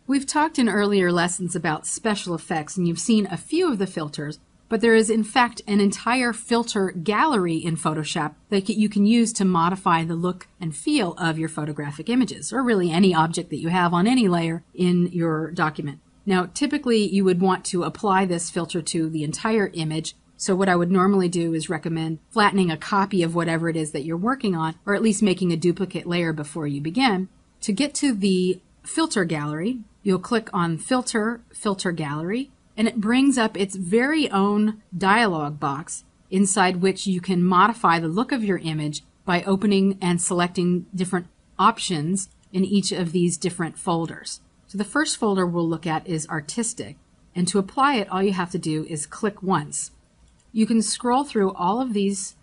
We've talked in earlier lessons about special effects, and you've seen a few of the filters, but there is in fact an entire filter gallery in Photoshop that you can use to modify the look and feel of your photographic images, or really any object that you have on any layer in your document. Now, typically you would want to apply this filter to the entire image, so what I would normally do is recommend flattening a copy of whatever it is that you're working on, or at least making a duplicate layer before you begin. To get to the filter gallery, you'll click on Filter, Filter Gallery, and it brings up its very own dialog box inside which you can modify the look of your image by opening and selecting different options in each of these different folders. So the first folder we'll look at is Artistic, and to apply it all you have to do is click once. You can scroll through all of these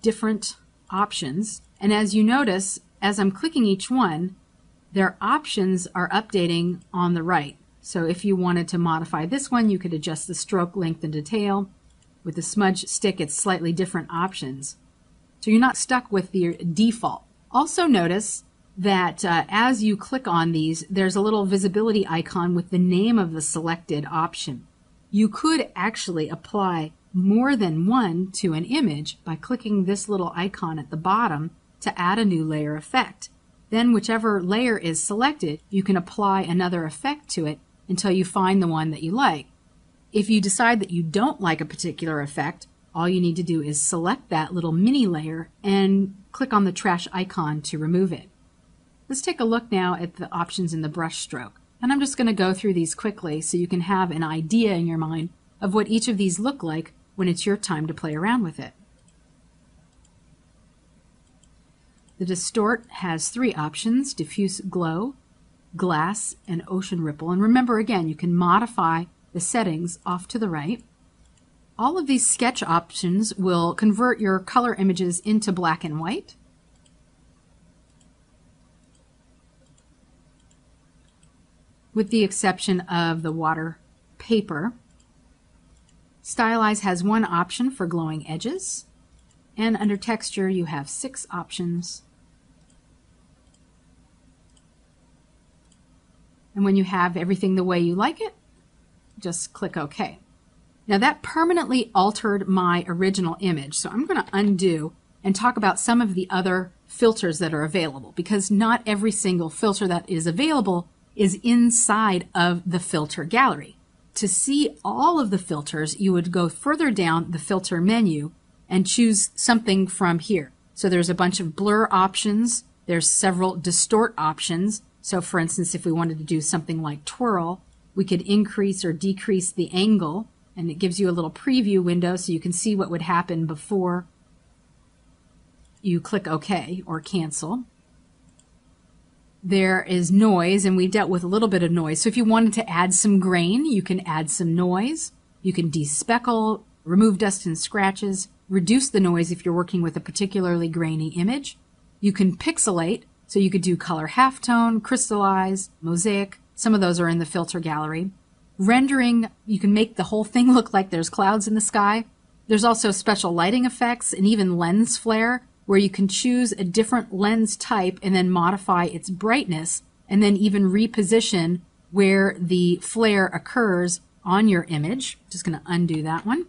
different options, and as you notice, as I'm clicking each one, their options are updating on the right. So if you wanted to modify this one, you could adjust the stroke length and detail. With the smudge stick, it's slightly different options. So you're not stuck with the default. Also notice that as you click on these, there's a little visibility icon with the name of the selected option. You could actually apply more than one to an image by clicking this little icon at the bottom to add a new layer effect. Then whichever layer is selected, you can apply another effect to it until you find the one that you like. If you decide that you don't like a particular effect, all you need to do is select that little mini layer and click on the trash icon to remove it. Let's take a look now at the options in the brush stroke. And I'm just going to go through these quickly so you can have an idea in your mind of what each of these look like when it's your time to play around with it. The Distort has three options: Diffuse Glow, Glass, and Ocean Ripple. And remember, again, you can modify the settings off to the right. All of these sketch options will convert your color images into black and white. With the exception of the water paper. Stylize has one option for glowing edges. And under Texture, you have 6 options. And when you have everything the way you like it, just click OK. Now that permanently altered my original image, so I'm going to undo and talk about some of the other filters that are available, because not every single filter that is available is inside of the filter gallery. To see all of the filters, you would go further down the filter menu and choose something from here. So there's a bunch of blur options, there's several distort options. So for instance, if we wanted to do something like twirl, we could increase or decrease the angle, and it gives you a little preview window so you can see what would happen before you click OK or cancel. There is noise, and we dealt with a little bit of noise. So if you wanted to add some grain, you can add some noise. You can despeckle, remove dust and scratches, reduce the noise if you're working with a particularly grainy image. You can pixelate, so you could do color halftone, crystallize, mosaic. Some of those are in the filter gallery. Rendering, you can make the whole thing look like there's clouds in the sky. There's also special lighting effects and even lens flare, where you can choose a different lens type and then modify its brightness, and then even reposition where the flare occurs on your image. Just going to undo that one.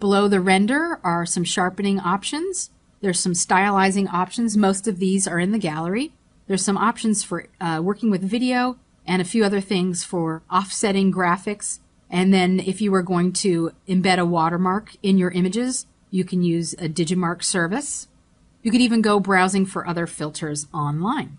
Below the render are some sharpening options. There's some stylizing options. Most of these are in the gallery. There's some options for working with video and a few other things for offsetting graphics. And then if you were going to embed a watermark in your images, you can use a Digimark service. You could even go browsing for other filters online.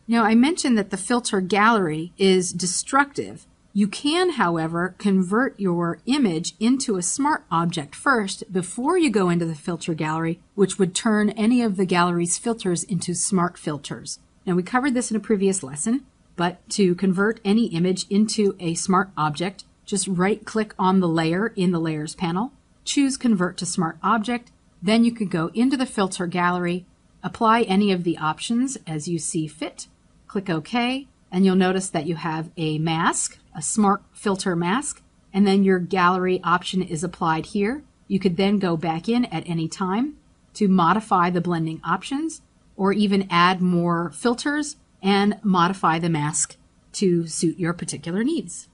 Now, I mentioned that the filter gallery is destructive. You can, however, convert your image into a smart object first before you go into the filter gallery, which would turn any of the gallery's filters into smart filters. Now, we covered this in a previous lesson, but to convert any image into a smart object, just right-click on the layer in the Layers panel, choose Convert to Smart Object. Then you could go into the filter gallery, apply any of the options as you see fit, click OK, and you'll notice that you have a mask, a smart filter mask, and then your gallery option is applied here. You could then go back in at any time to modify the blending options, or even add more filters and modify the mask to suit your particular needs.